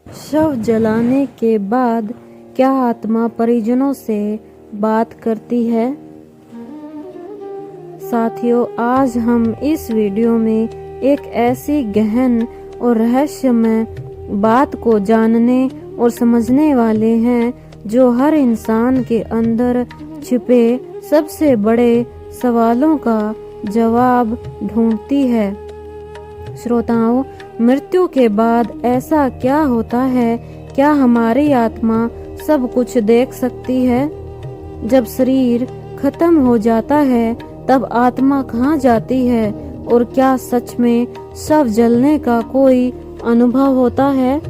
शव जलाने के बाद क्या आत्मा परिजनों से बात करती है? साथियों, आज हम इस वीडियो में एक ऐसी गहन और रहस्यमय बात को जानने और समझने वाले हैं जो हर इंसान के अंदर छिपे सबसे बड़े सवालों का जवाब ढूंढती है। श्रोताओं, मृत्यु के बाद ऐसा क्या होता है? क्या हमारी आत्मा सब कुछ देख सकती है? जब शरीर खत्म हो जाता है तब आत्मा कहाँ जाती है? और क्या सच में शव जलने का कोई अनुभव होता है?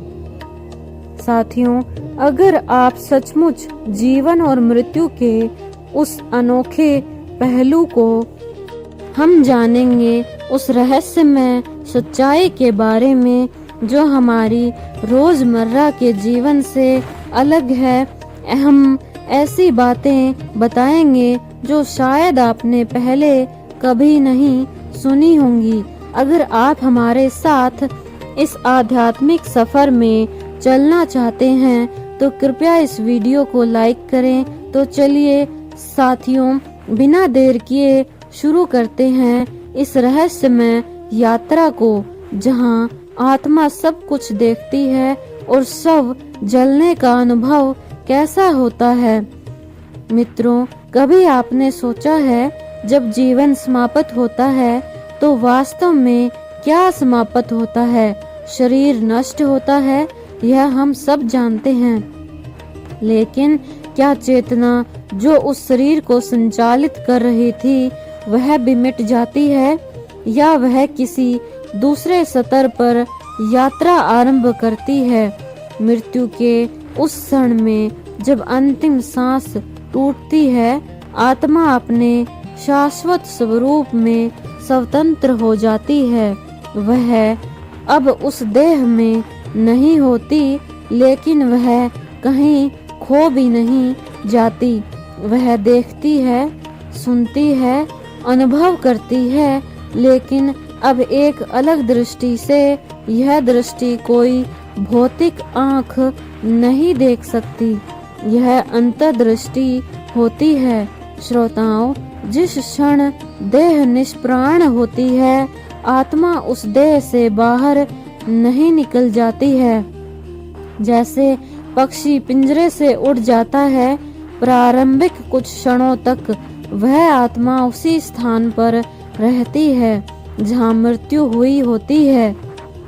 साथियों, अगर आप सचमुच जीवन और मृत्यु के उस अनोखे पहलू को हम जानेंगे, उस रहस्यमय सच्चाई के बारे में जो हमारी रोजमर्रा के जीवन से अलग है। हम ऐसी बातें बताएंगे जो शायद आपने पहले कभी नहीं सुनी होंगी। अगर आप हमारे साथ इस आध्यात्मिक सफर में चलना चाहते हैं तो कृपया इस वीडियो को लाइक करें। तो चलिए साथियों, बिना देर किए शुरू करते हैं इस रहस्यमय यात्रा को, जहां आत्मा सब कुछ देखती है और शव जलने का अनुभव कैसा होता है। मित्रों, कभी आपने सोचा है जब जीवन समाप्त होता है तो वास्तव में क्या समाप्त होता है? शरीर नष्ट होता है, यह हम सब जानते हैं, लेकिन क्या चेतना जो उस शरीर को संचालित कर रही थी वह भी मिट जाती है, या वह किसी दूसरे स्तर पर यात्रा आरंभ करती है? मृत्यु के उस क्षण में जब अंतिम सांस टूटती है, आत्मा अपने शाश्वत स्वरूप में स्वतंत्र हो जाती है। वह अब उस देह में नहीं होती, लेकिन वह कहीं खो भी नहीं जाती। वह देखती है, सुनती है, अनुभव करती है, लेकिन अब एक अलग दृष्टि से। यह दृष्टि कोई भौतिक आंख नहीं देख सकती, यह अंतर्दृष्टि होती है। श्रोताओं, जिस क्षण देह निष्प्राण होती है, आत्मा उस देह से बाहर नहीं निकल जाती है। जैसे पक्षी पिंजरे से उड़ जाता है, प्रारंभिक कुछ क्षणों तक वह आत्मा उसी स्थान पर रहती है जहां मृत्यु हुई होती है।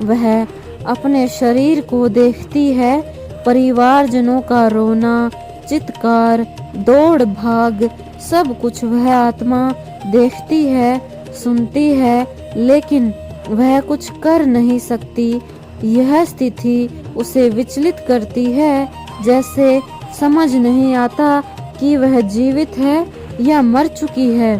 वह अपने शरीर को देखती है, परिवारजनों का रोना, चित्कार, दौड़ भाग, सब कुछ वह आत्मा देखती है, सुनती है, लेकिन वह कुछ कर नहीं सकती। यह स्थिति उसे विचलित करती है, जैसे समझ नहीं आता कि वह जीवित है या मर चुकी है।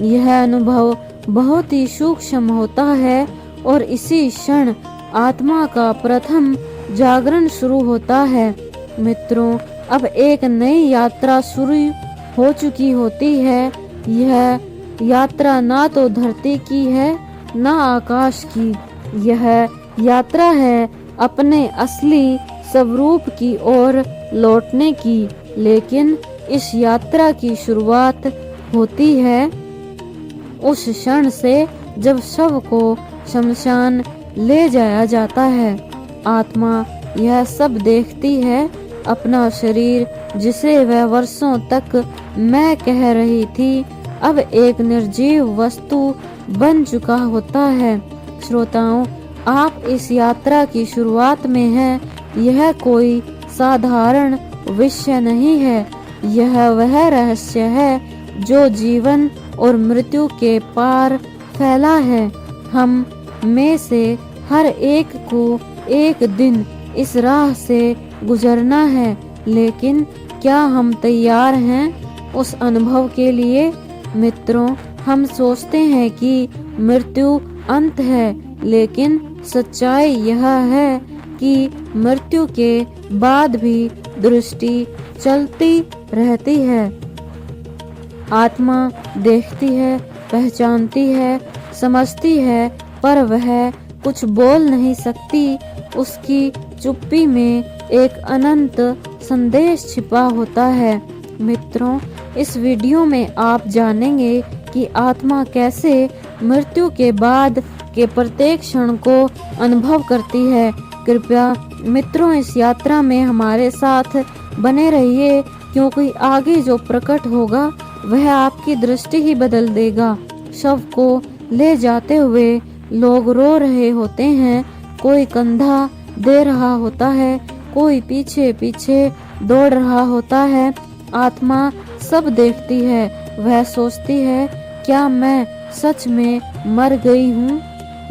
यह अनुभव बहुत ही सूक्ष्म होता है और इसी क्षण आत्मा का प्रथम जागरण शुरू होता है। मित्रों, अब एक नई यात्रा शुरू हो चुकी होती है। यह यात्रा ना तो धरती की है ना आकाश की, यह यात्रा है अपने असली स्वरूप की ओर लौटने की। लेकिन इस यात्रा की शुरुआत होती है उस क्षण से जब शव को शमशान ले जाया जाता है। आत्मा यह सब देखती है, अपना शरीर जिसे वह वर्षों तक मैं कह रही थी, अब एक निर्जीव वस्तु बन चुका होता है। श्रोताओं, आप इस यात्रा की शुरुआत में हैं। यह कोई साधारण विषय नहीं है, यह वह रहस्य है जो जीवन और मृत्यु के पार फैला है। हम में से हर एक को एक दिन इस राह से गुजरना है, लेकिन क्या हम तैयार हैं उस अनुभव के लिए? मित्रों, हम सोचते हैं कि मृत्यु अंत है, लेकिन सच्चाई यह है कि मृत्यु के बाद भी दृष्टि चलती रहती है। आत्मा देखती है, पहचानती है, समझती है, पर वह कुछ बोल नहीं सकती, उसकी चुप्पी में एक अनंत संदेश छिपा होता है। मित्रों, इस वीडियो में आप जानेंगे कि आत्मा कैसे मृत्यु के बाद के प्रत्येक क्षण को अनुभव करती है। कृपया मित्रों, इस यात्रा में हमारे साथ बने रहिए, क्योंकि आगे जो प्रकट होगा वह आपकी दृष्टि ही बदल देगा। शव को ले जाते हुए लोग रो रहे होते हैं, कोई कंधा दे रहा होता है, कोई पीछे पीछे दौड़ रहा होता है। आत्मा सब देखती है। वह सोचती है, क्या मैं सच में मर गई हूँ?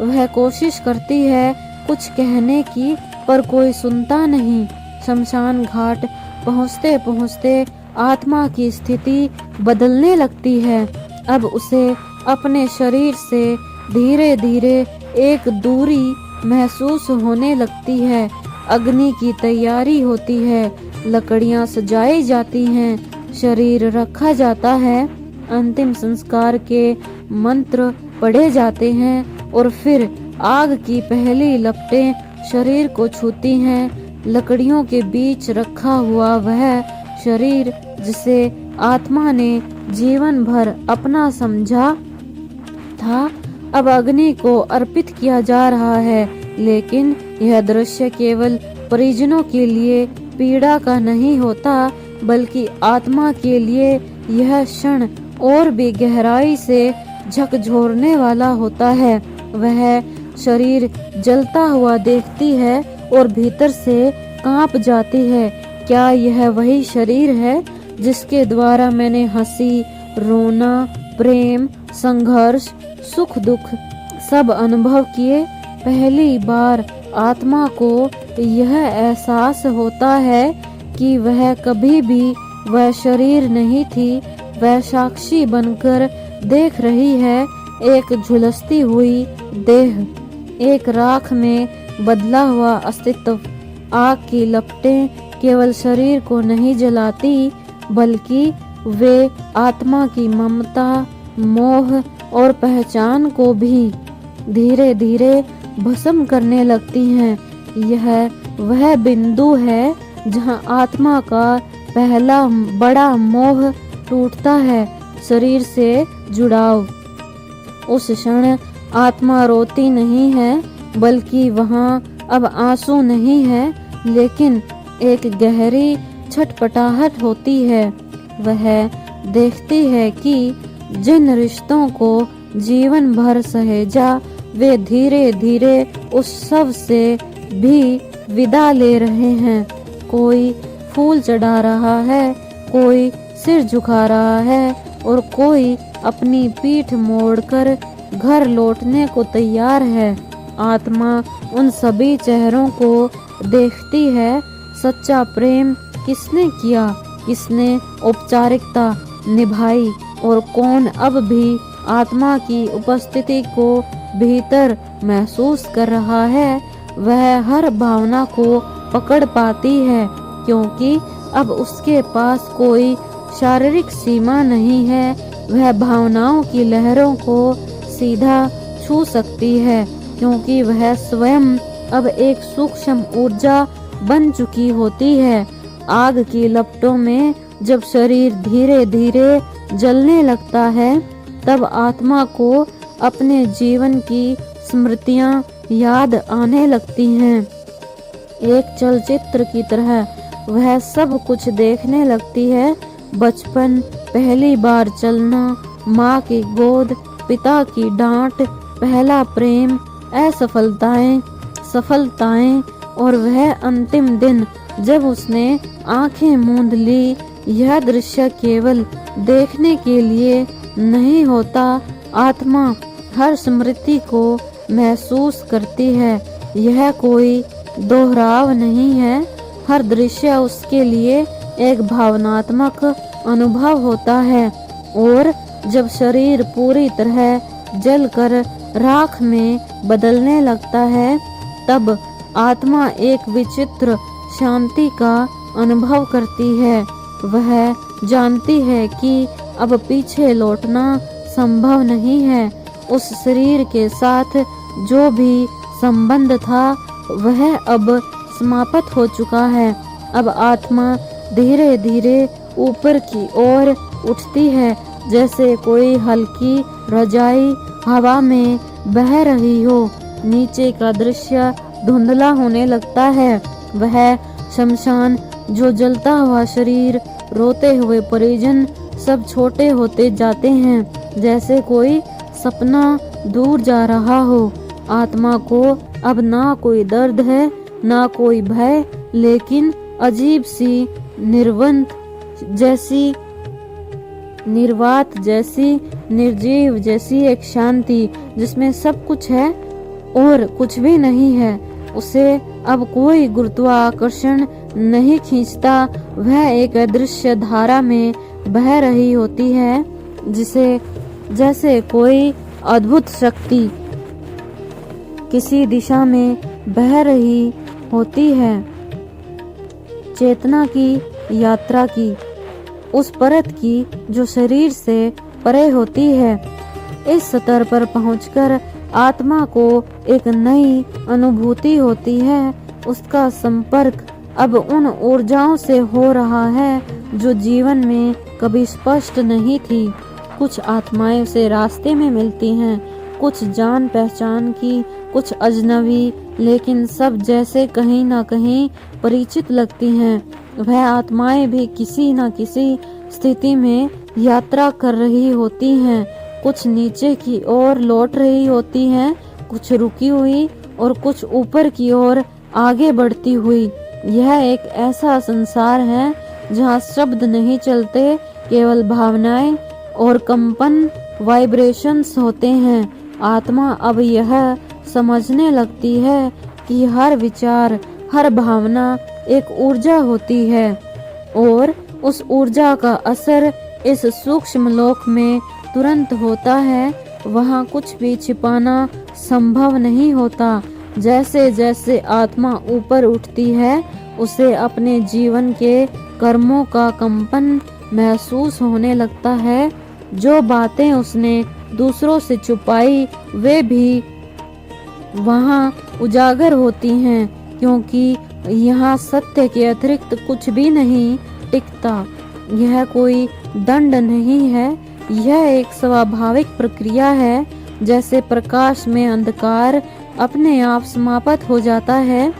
वह कोशिश करती है कुछ कहने की, पर कोई सुनता नहीं। शमशान घाट पहुँचते पहुँचते आत्मा की स्थिति बदलने लगती है। अब उसे अपने शरीर से धीरे धीरे एक दूरी महसूस होने लगती है। अग्नि की तैयारी होती है, लकड़ियां सजाई जाती हैं, शरीर रखा जाता है, अंतिम संस्कार के मंत्र पढ़े जाते हैं और फिर आग की पहली लपटें शरीर को छूती हैं। लकड़ियों के बीच रखा हुआ वह शरीर जिसे आत्मा ने जीवन भर अपना समझा था, अब अग्नि को अर्पित किया जा रहा है। लेकिन यह दृश्य केवल परिजनों के लिए पीड़ा का नहीं होता, बल्कि आत्मा के लिए यह क्षण और भी गहराई से झकझोरने वाला होता है। वह शरीर जलता हुआ देखती है और भीतर से कांप जाती है। क्या यह वही शरीर है जिसके द्वारा मैंने हंसी, रोना, प्रेम, संघर्ष, सुख दुख सब अनुभव किए? पहली बार आत्मा को यह एहसास होता है कि वह कभी भी वह शरीर नहीं थी। वह साक्षी बनकर देख रही है एक झुलसती हुई देह, एक राख में बदला हुआ अस्तित्व। आग की लपटें केवल शरीर को नहीं जलाती, बल्कि वे आत्मा की ममता, मोह और पहचान को भी धीरे धीरे भस्म करने लगती हैं। यह वह बिंदु है जहां आत्मा का पहला बड़ा मोह टूटता है, शरीर से जुड़ाव। उस क्षण आत्मा रोती नहीं है, बल्कि वहां अब आंसू नहीं है, लेकिन एक गहरी छटपटाहट होती है। वह देखती है कि जिन रिश्तों को जीवन भर सहेजा, वे धीरे धीरे उस सब से भी विदा ले रहे हैं। कोई फूल चढ़ा रहा है, कोई सिर झुका रहा है और कोई अपनी पीठ मोड़कर घर लौटने को तैयार है। आत्मा उन सभी चेहरों को देखती है। सच्चा प्रेम किसने किया, किसने औपचारिकता निभाई और कौन अब भी आत्मा की उपस्थिति को भीतर महसूस कर रहा है? वह हर भावना को पकड़ पाती है, क्योंकि अब उसके पास कोई शारीरिक सीमा नहीं है। वह भावनाओं की लहरों को सीधा छू सकती है, क्योंकि वह स्वयं अब एक सूक्ष्म ऊर्जा बन चुकी होती है। आग की लपटों में जब शरीर धीरे धीरे जलने लगता है, तब आत्मा को अपने जीवन की स्मृतियां याद आने लगती हैं। एक चलचित्र की तरह वह सब कुछ देखने लगती है। बचपन, पहली बार चलना, माँ की गोद, पिता की डांट, पहला प्रेम, असफलताएं, सफलताएं और वह अंतिम दिन जब उसने आंखें मूंद ली। यह दृश्य केवल देखने के लिए नहीं होता, आत्मा हर स्मृति को महसूस करती है। यह कोई दोहराव नहीं है, हर दृश्य उसके लिए एक भावनात्मक अनुभव होता है। और जब शरीर पूरी तरह जलकर राख में बदलने लगता है, तब आत्मा एक विचित्र शांति का अनुभव करती है। वह जानती है कि अब पीछे लौटना संभव नहीं है। उस शरीर के साथ जो भी संबंध था वह अब समाप्त हो चुका है। अब आत्मा धीरे धीरे ऊपर की ओर उठती है, जैसे कोई हल्की रजाई हवा में बह रही हो। नीचे का दृश्य धुंधला होने लगता है। वह शमशान, जो जलता हुआ शरीर, रोते हुए परिजन, सब छोटे होते जाते हैं, जैसे कोई सपना दूर जा रहा हो। आत्मा को अब ना कोई दर्द है, ना कोई भय, लेकिन अजीब सी निर्वात जैसी, निर्जीव जैसी एक शांति, जिसमें सब कुछ है और कुछ भी नहीं है। उसे अब कोई गुरुत्वाकर्षण नहीं खींचता। वह एक अदृश्य धारा में बह रही होती है, जिसे जैसे कोई अद्भुत शक्ति किसी दिशा में बह रही होती है। चेतना की यात्रा की, उस परत की जो शरीर से परे होती है। इस स्तर पर पहुंचकर आत्मा को एक नई अनुभूति होती है। उसका संपर्क अब उन ऊर्जाओं से हो रहा है जो जीवन में कभी स्पष्ट नहीं थी। कुछ आत्माएं उसे रास्ते में मिलती हैं, कुछ जान पहचान की, कुछ अजनबी, लेकिन सब जैसे कहीं ना कहीं परिचित लगती हैं। वह आत्माएं भी किसी न किसी स्थिति में यात्रा कर रही होती हैं। कुछ नीचे की ओर लौट रही होती हैं, कुछ रुकी हुई और कुछ ऊपर की ओर आगे बढ़ती हुई। यह एक ऐसा संसार है जहाँ शब्द नहीं चलते, केवल भावनाएं और कंपन, वाइब्रेशंस होते हैं। आत्मा अब यह समझने लगती है कि हर विचार, हर भावना एक ऊर्जा होती है और उस ऊर्जा का असर इस सूक्ष्म लोक में तुरंत होता है। वहाँ कुछ भी छिपाना संभव नहीं होता। जैसे जैसे आत्मा ऊपर उठती है, उसे अपने जीवन के कर्मों का कंपन महसूस होने लगता है। जो बातें उसने दूसरों से छुपाई, वे भी वहाँ उजागर होती हैं, क्योंकि यहाँ सत्य के अतिरिक्त कुछ भी नहीं टिकता। यह कोई दंड नहीं है, यह एक स्वाभाविक प्रक्रिया है। जैसे प्रकाश में अंधकार अपने आप समाप्त हो जाता है,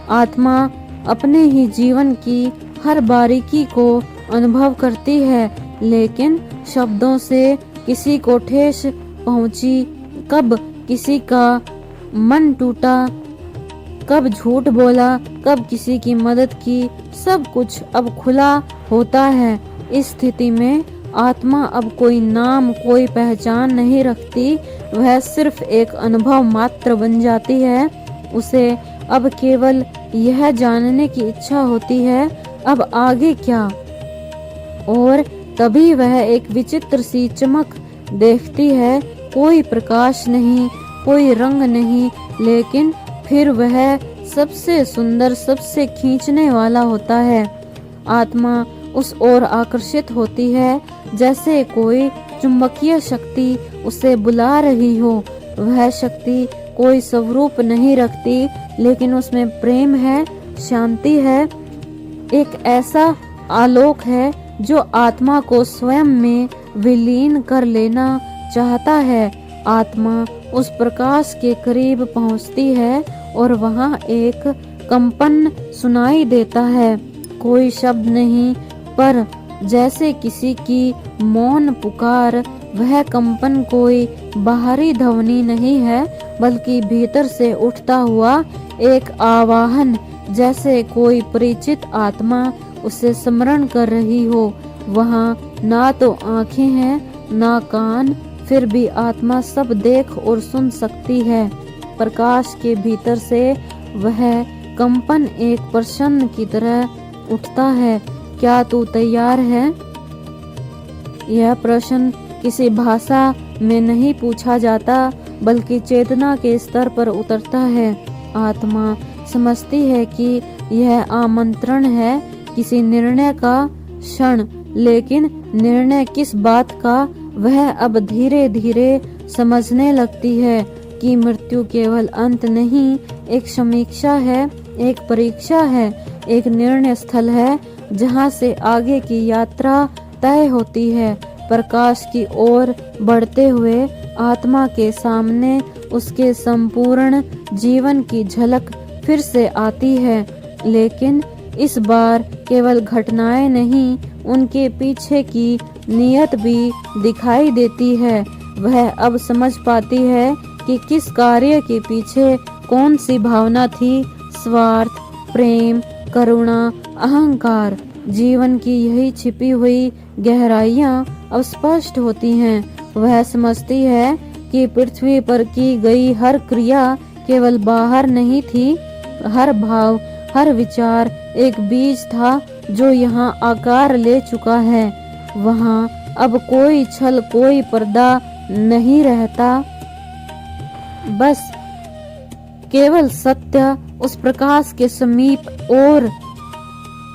आत्मा अपने ही जीवन की हर बारीकी को अनुभव करती है, लेकिन शब्दों से किसी को ठेस पहुंची, कब किसी का मन टूटा, कब झूठ बोला, कब किसी की मदद की, सब कुछ अब खुला होता है। इस स्थिति में आत्मा अब कोई नाम, कोई पहचान नहीं रखती। वह सिर्फ एक अनुभव मात्र बन जाती है। उसे अब केवल यह जानने की इच्छा होती है, अब आगे क्या। और तभी वह एक विचित्र सी चमक देखती है। कोई प्रकाश नहीं, कोई रंग नहीं, लेकिन फिर वह सबसे सुंदर, सबसे खींचने वाला होता है। आत्मा उस ओर आकर्षित होती है, जैसे कोई चुंबकीय शक्ति उसे बुला रही हो। वह शक्ति कोई स्वरूप नहीं रखती, लेकिन उसमें प्रेम है, शांति है, एक ऐसा आलोक है जो आत्मा को स्वयं में विलीन कर लेना चाहता है। आत्मा उस प्रकाश के करीब पहुंचती है और वहां एक कंपन सुनाई देता है। कोई शब्द नहीं, पर जैसे किसी की मौन पुकार। वह कंपन कोई बाहरी ध्वनि नहीं है, बल्कि भीतर से उठता हुआ एक आवाहन, जैसे कोई परिचित आत्मा उसे स्मरण कर रही हो। वहाँ ना तो आंखें हैं, ना कान, फिर भी आत्मा सब देख और सुन सकती है। प्रकाश के भीतर से वह कंपन एक प्रश्न की तरह उठता है, क्या तू तैयार है? यह प्रश्न किसी भाषा में नहीं पूछा जाता, बल्कि चेतना के स्तर पर उतरता है। आत्मा समझती है कि यह आमंत्रण है किसी निर्णय का क्षण, लेकिन निर्णय किस बात का, वह अब धीरे धीरे समझने लगती है कि मृत्यु मृत्यु केवल अंत नहीं, एक समीक्षा है, एक परीक्षा है, एक निर्णय स्थल है जहाँ से आगे की यात्रा तय होती है। प्रकाश की ओर बढ़ते हुए आत्मा के सामने उसके संपूर्ण जीवन की झलक फिर से आती है, लेकिन इस बार केवल घटनाएं नहीं, उनके पीछे की नीयत भी दिखाई देती है। वह अब समझ पाती है कि किस कार्य के पीछे कौन सी भावना थी, स्वार्थ, प्रेम, करुणा, अहंकार। जीवन की यही छिपी हुई गहराइयाँ अब स्पष्ट होती हैं। वह समझती है कि पृथ्वी पर की गई हर क्रिया केवल बाहर नहीं थी, हर भाव, हर विचार एक बीज था जो यहाँ आकार ले चुका है। वहाँ अब कोई छल, कोई पर्दा नहीं रहता, बस केवल सत्य उस प्रकाश के समीप और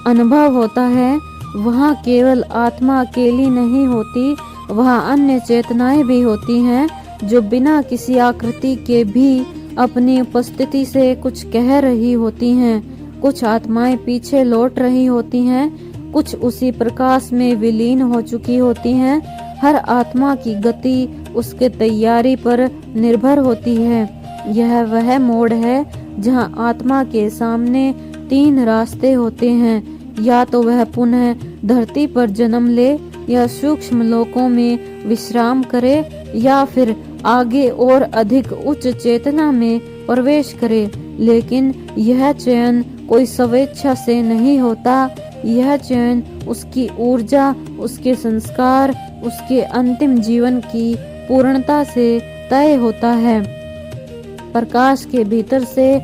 अनुभव होता है। वहाँ केवल आत्मा अकेली नहीं होती, वहाँ अन्य चेतनाएं भी होती हैं जो बिना किसी आकृति के भी अपनी उपस्थिति से कुछ कह रही होती हैं। कुछ आत्माएं पीछे लौट रही होती हैं, कुछ उसी प्रकाश में विलीन हो चुकी होती हैं। हर आत्मा की गति उसके तैयारी पर निर्भर होती है। यह वह मोड़ है जहाँ आत्मा के सामने 3 रास्ते होते हैं, या तो वह पुनः धरती पर जन्म ले, या सूक्ष्म लोकों में विश्राम करे, या फिर आगे और अधिक उच्च चेतना में प्रवेश करे। लेकिन यह चयन कोई स्वेच्छा से नहीं होता, यह चयन उसकी ऊर्जा, उसके संस्कार, उसके अंतिम जीवन की पूर्णता से तय होता है। प्रकाश के भीतर से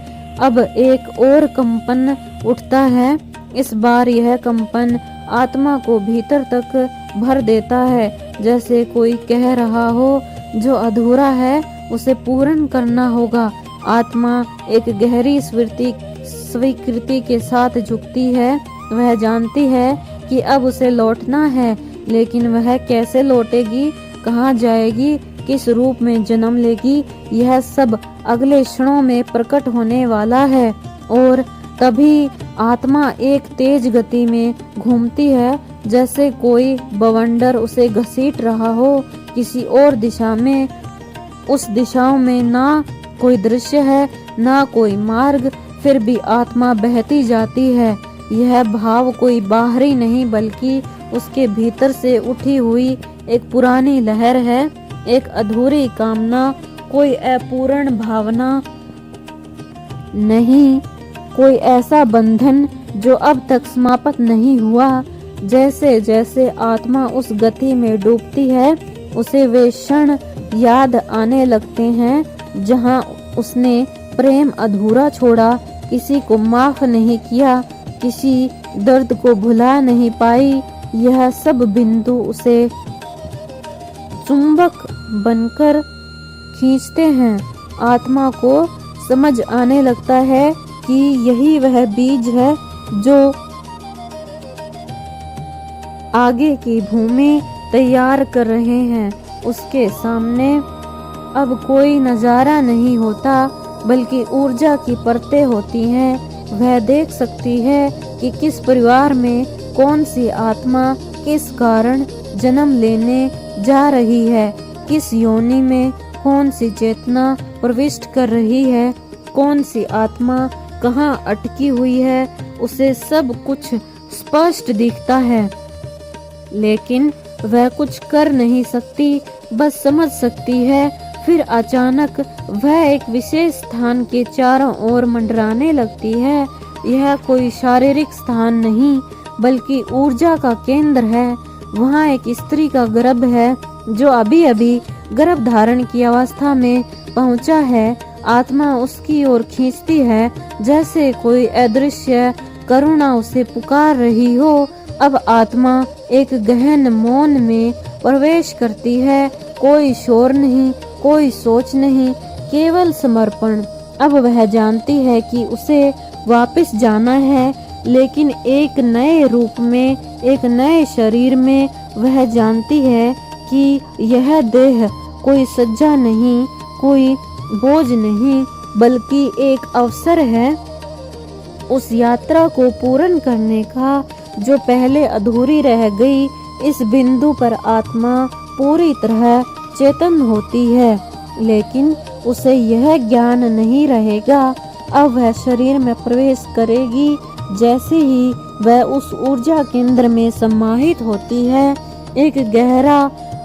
अब एक और कंपन उठता है। इस बार यह कंपन आत्मा को भीतर तक भर देता है, जैसे कोई कह रहा हो जो अधूरा है उसे पूर्ण करना होगा। आत्मा एक गहरी स्वीकृति के साथ झुकती है। वह जानती है कि अब उसे लौटना है, लेकिन वह कैसे लौटेगी, कहाँ जाएगी, किस रूप में जन्म लेगी, यह सब अगले क्षणों में प्रकट होने वाला है। और तभी आत्मा एक तेज गति में घूमती है, जैसे कोई बवंडर उसे घसीट रहा हो किसी और दिशा में। उस दिशाओं में ना कोई दृश्य है, ना कोई मार्ग, फिर भी आत्मा बहती जाती है। यह भाव कोई बाहरी नहीं, बल्कि उसके भीतर से उठी हुई एक पुरानी लहर है, एक अधूरी कामना, कोई अपूर्ण भावना नहीं, कोई ऐसा बंधन जो अब तक समाप्त नहीं हुआ। जैसे जैसे आत्मा उस गति में डूबती है, उसे वे क्षण याद आने लगते हैं जहां उसने प्रेम अधूरा छोड़ा, किसी को माफ नहीं किया, किसी दर्द को भुला नहीं पाई। यह सब बिंदु उसे चुंबक बनकर खींचते हैं। आत्मा को समझ आने लगता है कि यही वह बीज है जो आगे की भूमि तैयार कर रहे हैं। उसके सामने अब कोई नजारा नहीं होता, बल्कि ऊर्जा की परतें होती हैं। वह देख सकती है कि किस परिवार में कौन सी आत्मा किस कारण जन्म लेने जा रही है, किस योनि में कौन सी चेतना प्रविष्ट कर रही है, कौन सी आत्मा कहाँ अटकी हुई है। उसे सब कुछ स्पष्ट दिखता है, लेकिन वह कुछ कर नहीं सकती, बस समझ सकती है। फिर अचानक वह एक विशेष स्थान के चारों ओर मंडराने लगती है। यह कोई शारीरिक स्थान नहीं, बल्कि ऊर्जा का केंद्र है। वहाँ एक स्त्री का गर्भ है जो अभी अभी गर्भ धारण की अवस्था में पहुँचा है। आत्मा उसकी ओर खींचती है, जैसे कोई अदृश्य करुणा उसे पुकार रही हो। अब आत्मा एक गहन मौन में प्रवेश करती है। कोई शोर नहीं, कोई सोच नहीं, केवल समर्पण। अब वह जानती है कि उसे वापस जाना है, लेकिन एक नए रूप में, एक नए शरीर में। वह जानती है कि यह देह कोई सज्जा नहीं, कोई बोझ नहीं बल्कि एक अवसर है उस यात्रा को पूर्ण करने का जो पहले अधूरी रह गई। इस बिंदु पर आत्मा पूरी तरह चेतन होती है, लेकिन उसे यह ज्ञान नहीं रहेगा। अब वह शरीर में प्रवेश करेगी। जैसे ही वह उस ऊर्जा केंद्र में समाहित होती है, एक गहरा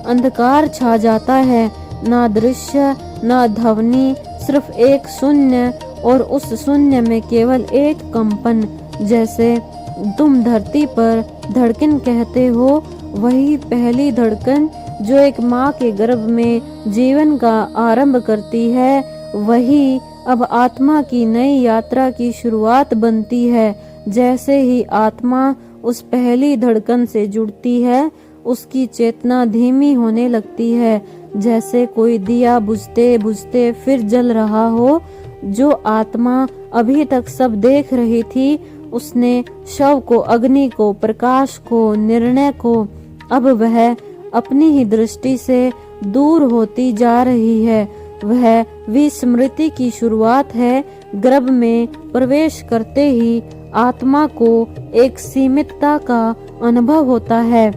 अंधकार छा जाता है। ना दृश्य ना ध्वनि, सिर्फ एक शून्य, और उस शून्य में केवल एक कंपन। जैसे तुम धरती पर धड़कन कहते हो, वही पहली धड़कन जो एक माँ के गर्भ में जीवन का आरंभ करती है, वही अब आत्मा की नई यात्रा की शुरुआत बनती है। जैसे ही आत्मा उस पहली धड़कन से जुड़ती है, उसकी चेतना धीमी होने लगती है, जैसे कोई दिया बुझते बुझते फिर जल रहा हो। जो आत्मा अभी तक सब देख रही थी, उसने शव को, अग्नि को, प्रकाश को, निर्णय को, अब वह अपनी ही दृष्टि से दूर होती जा रही है। वह विस्मृति की शुरुआत है। गर्भ में प्रवेश करते ही आत्मा को एक सीमितता का अनुभव होता है।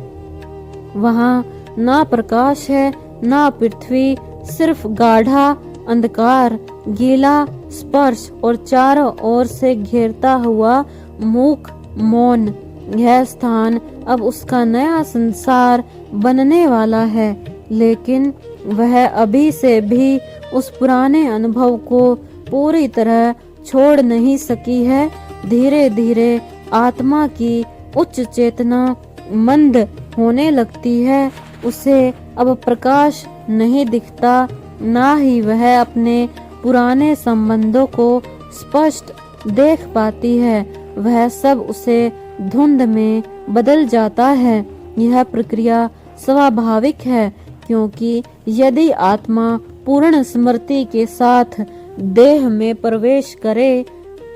वहाँ ना प्रकाश है ना पृथ्वी, सिर्फ गाढ़ा अंधकार, गीला स्पर्श और चारों ओर से घेरता हुआ मूक मौन। यह स्थान अब उसका नया संसार बनने वाला है, लेकिन वह अभी से भी उस पुराने अनुभव को पूरी तरह छोड़ नहीं सकी है। धीरे धीरे आत्मा की उच्च चेतना मंद होने लगती है। उसे अब प्रकाश नहीं दिखता, ना ही वह अपने पुराने संबंधों को स्पष्ट देख पाती है। वह सब उसे धुंध में बदल जाता है। यह प्रक्रिया स्वाभाविक है, क्योंकि यदि आत्मा पूर्ण स्मृति के साथ देह में प्रवेश करे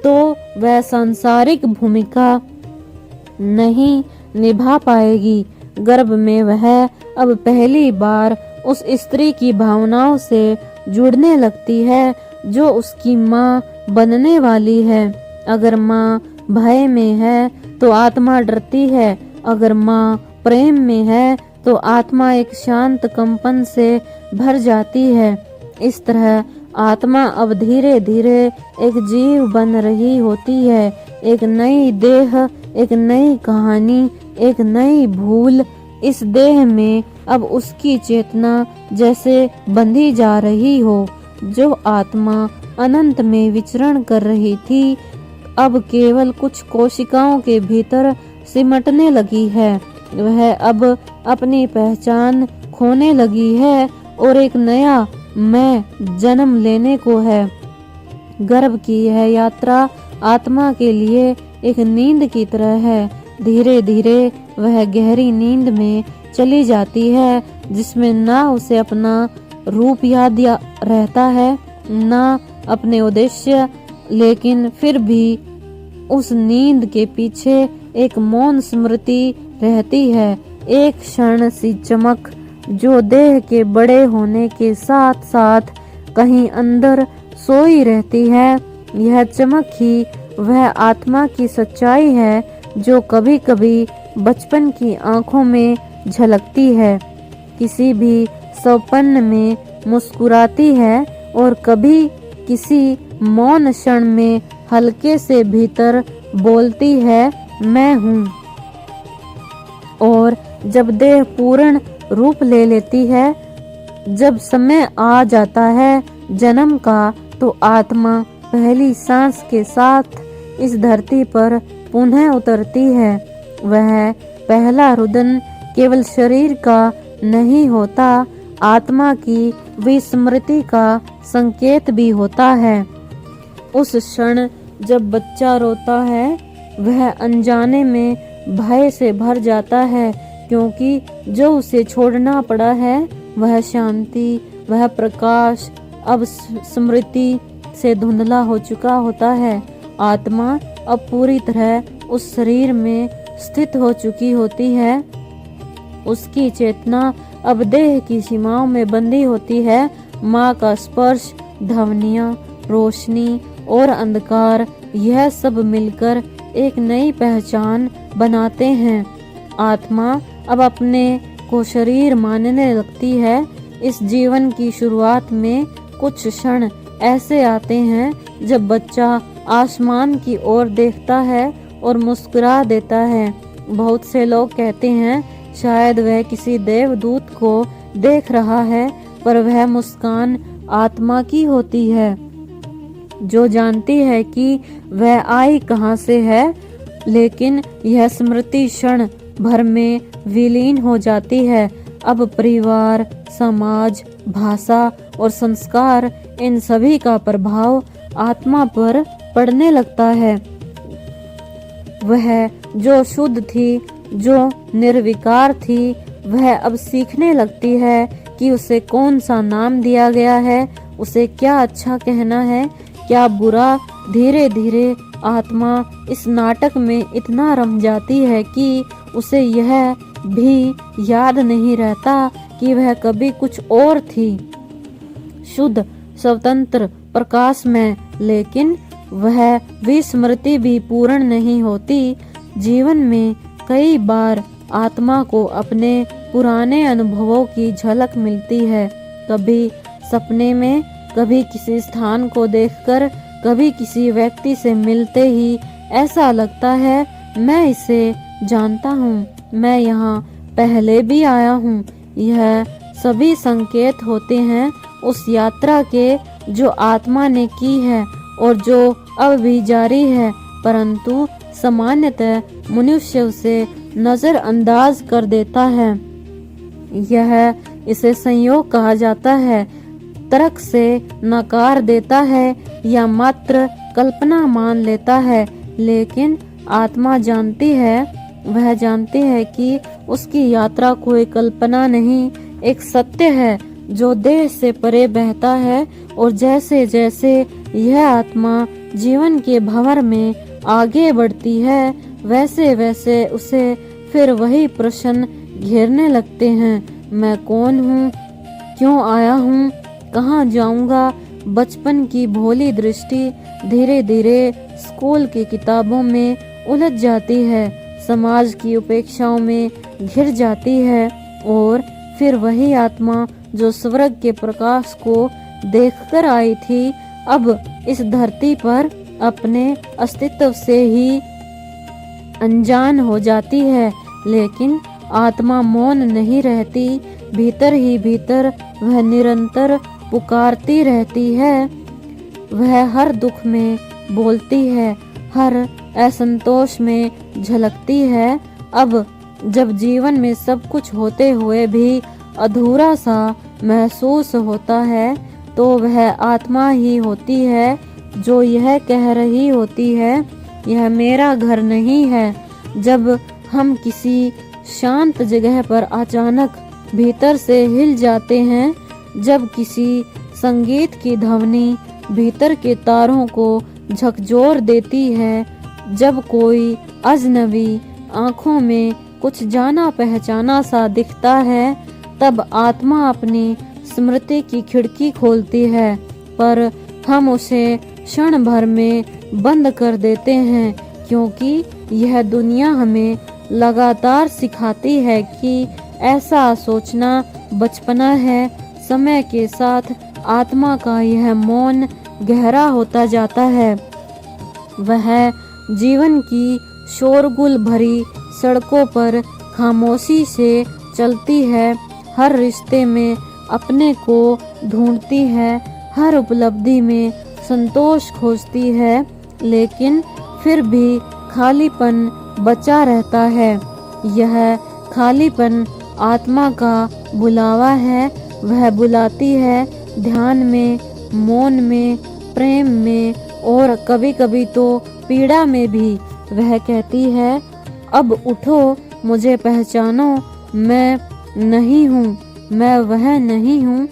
तो वह सांसारिक भूमिका नहीं निभा पाएगी। गर्भ में वह अब पहली बार उस स्त्री की भावनाओं से जुड़ने लगती है जो उसकी माँ बनने वाली है। अगर माँ भय में है तो आत्मा डरती है, अगर माँ प्रेम में है तो आत्मा एक शांत कंपन से भर जाती है। इस तरह आत्मा अब धीरे धीरे एक जीव बन रही होती है, एक नई देह, एक नई कहानी, एक नई भूल। इस देह में अब उसकी चेतना जैसे बंधी जा रही हो। जो आत्मा अनंत में विचरण कर रही थी, अब केवल कुछ कोशिकाओं के भीतर सिमटने लगी है। वह अब अपनी पहचान खोने लगी है और एक नया मैं जन्म लेने को है। गर्भ की यह यात्रा आत्मा के लिए एक नींद की तरह है। धीरे धीरे वह गहरी नींद में चली जाती है, जिसमें ना उसे अपना रूप याद रहता है, ना अपने उद्देश्य, लेकिन फिर भी उस नींद के पीछे एक मौन स्मृति रहती है, एक क्षण सी चमक जो देह के बड़े होने के साथ साथ कहीं अंदर सोई रहती है। यह चमक ही वह आत्मा की सच्चाई है जो कभी कभी बचपन की आंखों में झलकती है, किसी भी सौपन्न में मुस्कुराती है और कभी किसी मौन क्षण में हल्के से भीतर बोलती है, मैं हूँ। और जब देह पूर्ण रूप ले लेती है, जब समय आ जाता है जन्म का, तो आत्मा पहली सांस के साथ इस धरती पर पुनः उतरती है। वह पहला रुदन केवल शरीर का नहीं होता, आत्मा की विस्मृति का संकेत भी होता है। उस क्षण जब बच्चा रोता है, वह अनजाने में भय से भर जाता है, क्योंकि जो उसे छोड़ना पड़ा है वह शांति, वह प्रकाश अब स्मृति से धुंधला हो चुका होता है। आत्मा अब पूरी तरह उस शरीर में स्थित हो चुकी होती है। उसकी चेतना अब देह की सीमाओं में बंधी होती है। माँ का स्पर्श ध्वनियाँ, रोशनी और अंधकार, यह सब मिलकर एक नई पहचान बनाते हैं। आत्मा अब अपने को शरीर मानने लगती है। इस जीवन की शुरुआत में कुछ क्षण ऐसे आते हैं जब बच्चा आसमान की ओर देखता है और मुस्कुरा देता है। बहुत से लोग कहते हैं शायद वह किसी देवदूत को देख रहा है, पर वह मुस्कान आत्मा की होती है, जो जानती है कि वह आई कहाँ से है। लेकिन यह स्मृति क्षण भर में विलीन हो जाती है। अब परिवार, समाज, भाषा और संस्कार, इन सभी का प्रभाव आत्मा पर पड़ने लगता है। वह जो शुद्ध थी, जो निर्विकार थी, वह अब सीखने लगती है कि उसे कौन सा नाम दिया गया है, उसे क्या अच्छा कहना है, क्या बुरा। धीरे धीरे आत्मा इस नाटक में इतना रम जाती है कि उसे यह भी याद नहीं रहता कि वह कभी कुछ और थी, शुद्ध, स्वतंत्र, प्रकाशमय। लेकिन वह विस्मृति भी पूर्ण नहीं होती। जीवन में कई बार आत्मा को अपने पुराने अनुभवों की झलक मिलती है, कभी सपने में, कभी किसी स्थान को देखकर, कभी किसी व्यक्ति से मिलते ही ऐसा लगता है मैं इसे जानता हूँ, मैं यहाँ पहले भी आया हूँ। यह सभी संकेत होते हैं उस यात्रा के जो आत्मा ने की है और जो अब भी जारी है, परंतु सामान्यतः मनुष्य उसे नजरअंदाज कर देता है। यह इसे संयोग कहा जाता है, तर्क से नकार देता है या मात्र कल्पना मान लेता है। लेकिन आत्मा जानती है, वह जानती है कि उसकी यात्रा कोई कल्पना नहीं, एक सत्य है जो देह से परे बहता है। और जैसे जैसे यह आत्मा जीवन के भंवर में आगे बढ़ती है, वैसे वैसे उसे फिर वही प्रश्न घेरने लगते हैं। मैं कौन हूँ, क्यों आया हूँ, कहाँ जाऊँगा। बचपन की भोली दृष्टि धीरे धीरे स्कूल की किताबों में उलझ जाती है, समाज की उपेक्षाओं में घिर जाती है, और फिर वही आत्मा जो स्वर्ग के प्रकाश को देखकर आई थी, अब इस धरती पर अपने अस्तित्व से ही अनजान हो जाती है। लेकिन आत्मा मौन नहीं रहती, भीतर ही भीतर वह निरंतर पुकारती रहती है। वह हर दुख में बोलती है, हर असंतोष में झलकती है। अब जब जीवन में सब कुछ होते हुए भी अधूरा सा महसूस होता है, तो वह आत्मा ही होती है जो यह कह रही होती है, यह मेरा घर नहीं है। जब हम किसी शांत जगह पर अचानक भीतर से हिल जाते हैं, जब किसी संगीत की ध्वनि भीतर के तारों को झकझोर देती है, जब कोई अजनबी आंखों में कुछ जाना पहचाना सा दिखता है, तब आत्मा अपनी स्मृति की खिड़की खोलती है, पर हम उसे क्षण भर में बंद कर देते हैं, क्योंकि यह दुनिया हमें लगातार सिखाती है कि ऐसा सोचना बचपना है। समय के साथ आत्मा का यह मौन गहरा होता जाता है। वह जीवन की शोरगुल भरी सड़कों पर खामोशी से चलती है, हर रिश्ते में अपने को ढूंढती है, हर उपलब्धि में संतोष खोजती है, लेकिन फिर भी खालीपन बचा रहता है। यह खालीपन आत्मा का बुलावा है। वह बुलाती है ध्यान में, मौन में, प्रेम में और कभी कभी तो पीड़ा में भी। वह कहती है, अब उठो, मुझे पहचानो, मैं नहीं हूँ, मैं वह नहीं हूँ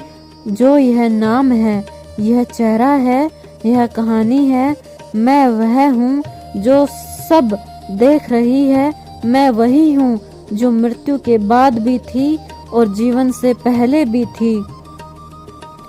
जो यह नाम है, यह चेहरा है, यह कहानी है। मैं वह हूँ जो सब देख रही है, मैं वही हूँ जो मृत्यु के बाद भी थी और जीवन से पहले भी थी।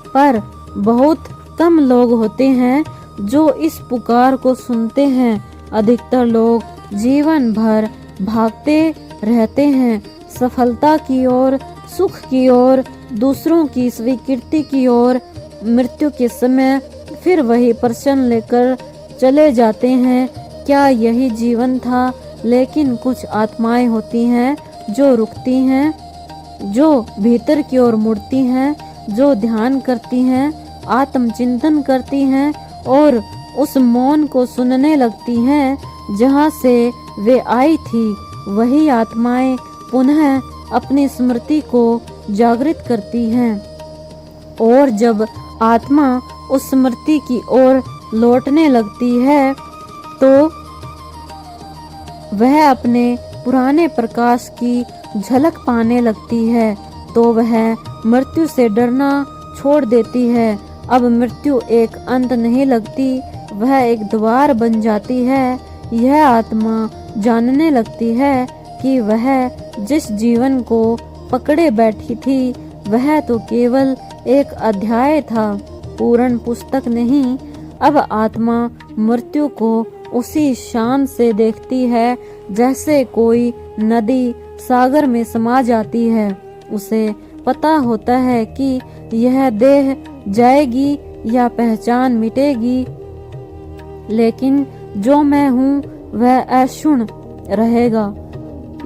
पर बहुत कम लोग होते हैं जो इस पुकार को सुनते हैं। अधिकतर लोग जीवन भर भागते रहते हैं, सफलता की ओर, सुख की ओर, दूसरों की स्वीकृति की ओर। मृत्यु के समय फिर वही प्रश्न लेकर चले जाते हैं, क्या यही जीवन था? लेकिन कुछ आत्माएं होती हैं जो रुकती हैं, जो भीतर की ओर मुड़ती हैं, जो ध्यान करती हैं, आत्मचिंतन करती हैं और उस मौन को सुनने लगती हैं जहाँ से वे आई थी। वही आत्माएं पुनः अपनी स्मृति को जागृत करती हैं और जब आत्मा उस स्मृति की ओर लौटने लगती है तो वह अपने पुराने प्रकाश की झलक पाने लगती है, तो वह मृत्यु से डरना छोड़ देती है। अब मृत्यु एक अंत नहीं लगती, वह एक द्वार बन जाती है। यह आत्मा जानने लगती है कि वह जिस जीवन को पकड़े बैठी थी वह तो केवल एक अध्याय था, पूर्ण पुस्तक नहीं। अब आत्मा मृत्यु को उसी शान से देखती है जैसे कोई नदी सागर में समा जाती है। उसे पता होता है कि यह देह जाएगी या पहचान मिटेगी, लेकिन जो मैं हूँ वह अक्षुण्ण रहेगा।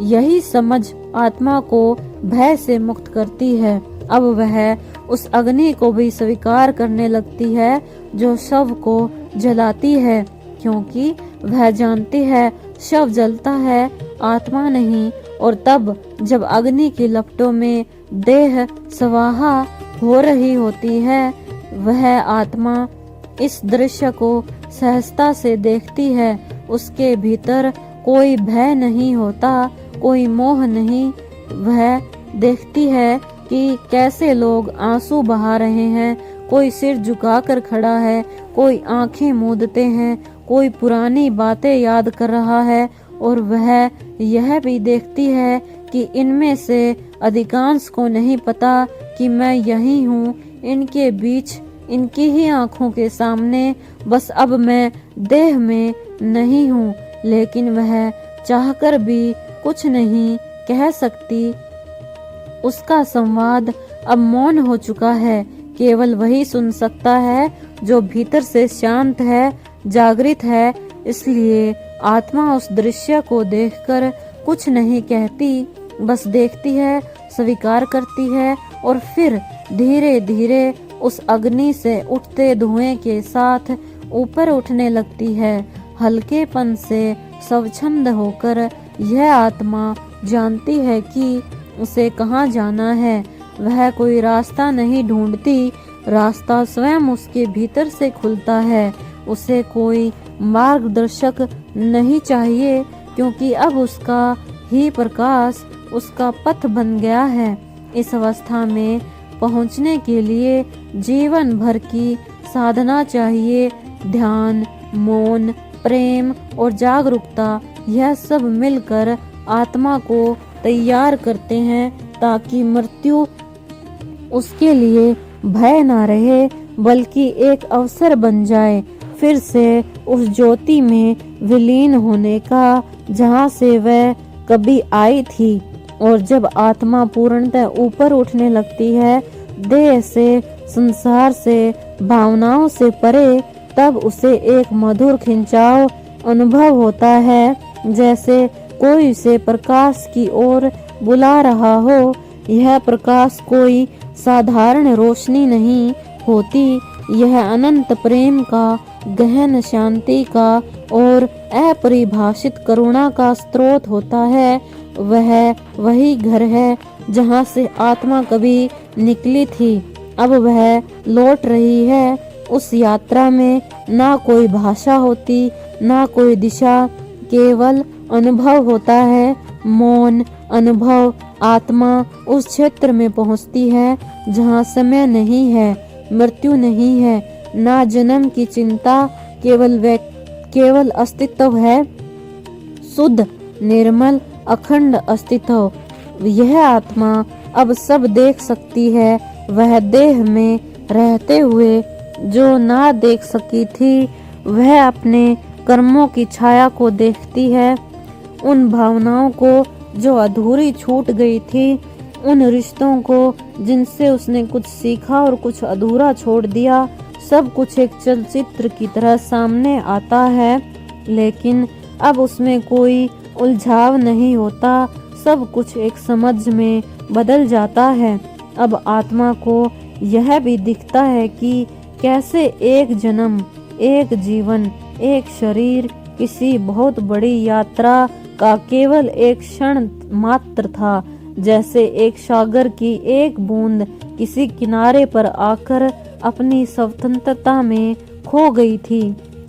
यही समझ आत्मा को भय से मुक्त करती है। अब वह उस अग्नि को भी स्वीकार करने लगती है जो शव को जलाती है, क्योंकि वह जानती है शव जलता है, आत्मा नहीं। और तब जब अग्नि की लपटों में देह स्वाहा हो रही होती है, वह आत्मा इस दृश्य को सहजता से देखती है। उसके भीतर कोई भय नहीं होता, कोई मोह नहीं। वह देखती है कि कैसे लोग आंसू बहा रहे हैं, कोई सिर झुकाकर खड़ा है, कोई आंखें मूंदते हैं, कोई पुरानी बातें याद कर रहा है। और वह यह भी देखती है कि इनमें से अधिकांश को नहीं पता कि मैं यही हूँ, इनके बीच, इनकी ही आंखों के सामने। बस अब मैं देह में नहीं हूँ, लेकिन वह चाहकर भी कुछ नहीं कह सकती। उसका संवाद अब मौन हो चुका है, केवल वही सुन सकता है जो भीतर से शांत है, जागृत है। इसलिए आत्मा उस दृश्य को देखकर कुछ नहीं कहती, बस देखती है, स्वीकार करती है और फिर धीरे धीरे उस अग्नि से उठते धुएं के साथ ऊपर उठने लगती है। हल्केपन से स्वच्छंद होकर यह आत्मा जानती है कि उसे कहाँ जाना है। वह कोई रास्ता नहीं ढूंढती, रास्ता स्वयं उसके भीतर से खुलता है। उसे कोई मार्गदर्शक नहीं चाहिए, क्योंकि अब उसका ही प्रकाश उसका पथ बन गया है। इस अवस्था में पहुंचने के लिए जीवन भर की साधना चाहिए। ध्यान, मौन, प्रेम और जागरूकता, यह सब मिलकर आत्मा को तैयार करते हैं ताकि मृत्यु उसके लिए भय ना रहे, बल्कि एक अवसर बन जाए फिर से उस ज्योति में विलीन होने का जहाँ से वह कभी आई थी। और जब आत्मा पूर्णतः ऊपर उठने लगती है, देह से, संसार से, भावनाओं से परे, तब उसे एक मधुर खिंचाव अनुभव होता है, जैसे कोई उसे प्रकाश की ओर बुला रहा हो। यह प्रकाश कोई साधारण रोशनी नहीं होती, यह अनंत प्रेम का, गहन शांति का और अपरिभाषित करुणा का स्रोत होता है। वह वही घर है जहाँ से आत्मा कभी निकली थी। अब वह लौट रही है। उस यात्रा में ना कोई भाषा होती, ना कोई दिशा, केवल अनुभव होता है। मौन अनुभव। आत्मा उस क्षेत्र में पहुँचती है जहाँ समय नहीं है, मृत्यु नहीं है, ना जन्म की चिंता, केवल अस्तित्व है, शुद्ध, निर्मल, अखंड अस्तित्व। यह आत्मा अब सब देख सकती है। वह देह में रहते हुए जो ना देख सकी थी, वह अपने कर्मों की छाया को देखती है। उन भावनाओं को जो अधूरी छूट गई थी, उन रिश्तों को जिनसे उसने कुछ सीखा और कुछ अधूरा छोड़ दिया, सब कुछ एक चलचित्र की तरह सामने आता है। लेकिन अब उसमें कोई उलझाव नहीं होता, सब कुछ एक समझ में बदल जाता है। अब आत्मा को यह भी दिखता है कि कैसे एक जन्म, एक जीवन, एक शरीर किसी बहुत बड़ी यात्रा का केवल एक क्षण मात्र था। जैसे एक सागर की एक बूंद किसी किनारे पर आकर अपनी स्वतंत्रता में खो गई थी।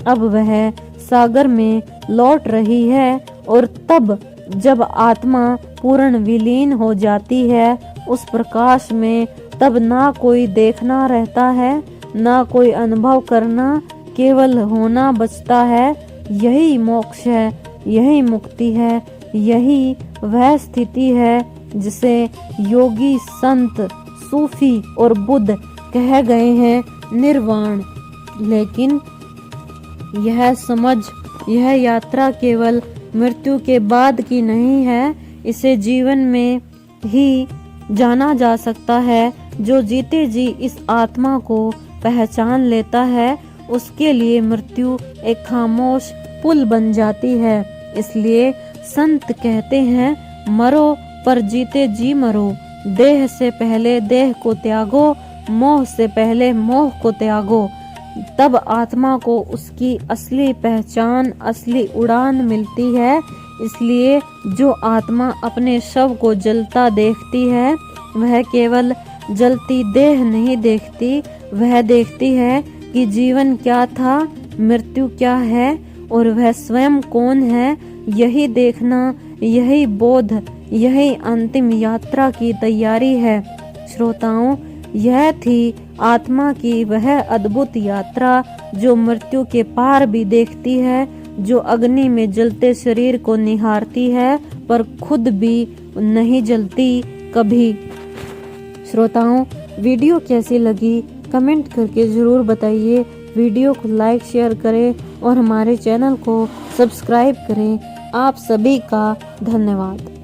अब वह सागर में लौट रही है और तब जब आत्मा पूर्ण विलीन हो जाती है उस प्रकाश में, तब ना कोई देखना रहता है, ना कोई अनुभव करना, केवल होना बचता है। यही मोक्ष है, यही मुक्ति है, यही वह स्थिति है जिसे योगी, संत, सूफी और बुद्ध कह गए हैं निर्वाण। लेकिन यह समझ, यह यात्रा केवल मृत्यु के बाद की नहीं है, इसे जीवन में ही जाना जा सकता है। जो जीते जी इस आत्मा को पहचान लेता है, उसके लिए मृत्यु एक खामोश पुल बन जाती है। इसलिए संत कहते हैं, मरो पर जीते जी मरो, देह से पहले देह को त्यागो, मोह से पहले मोह को त्यागो। तब आत्मा को उसकी असली पहचान, असली उड़ान मिलती है। इसलिए जो आत्मा अपने शव को जलता देखती है, वह केवल जलती देह नहीं देखती, वह देखती है कि जीवन क्या था, मृत्यु क्या है और वह स्वयं कौन है। यही देखना, यही बोध, यही अंतिम यात्रा की तैयारी है। श्रोताओं, यह थी आत्मा की वह अद्भुत यात्रा जो मृत्यु के पार भी देखती है, जो अग्नि में जलते शरीर को निहारती है पर खुद भी नहीं जलती कभी। श्रोताओं, वीडियो कैसी लगी कमेंट करके ज़रूर बताइए। वीडियो को लाइक शेयर करें और हमारे चैनल को सब्सक्राइब करें। आप सभी का धन्यवाद।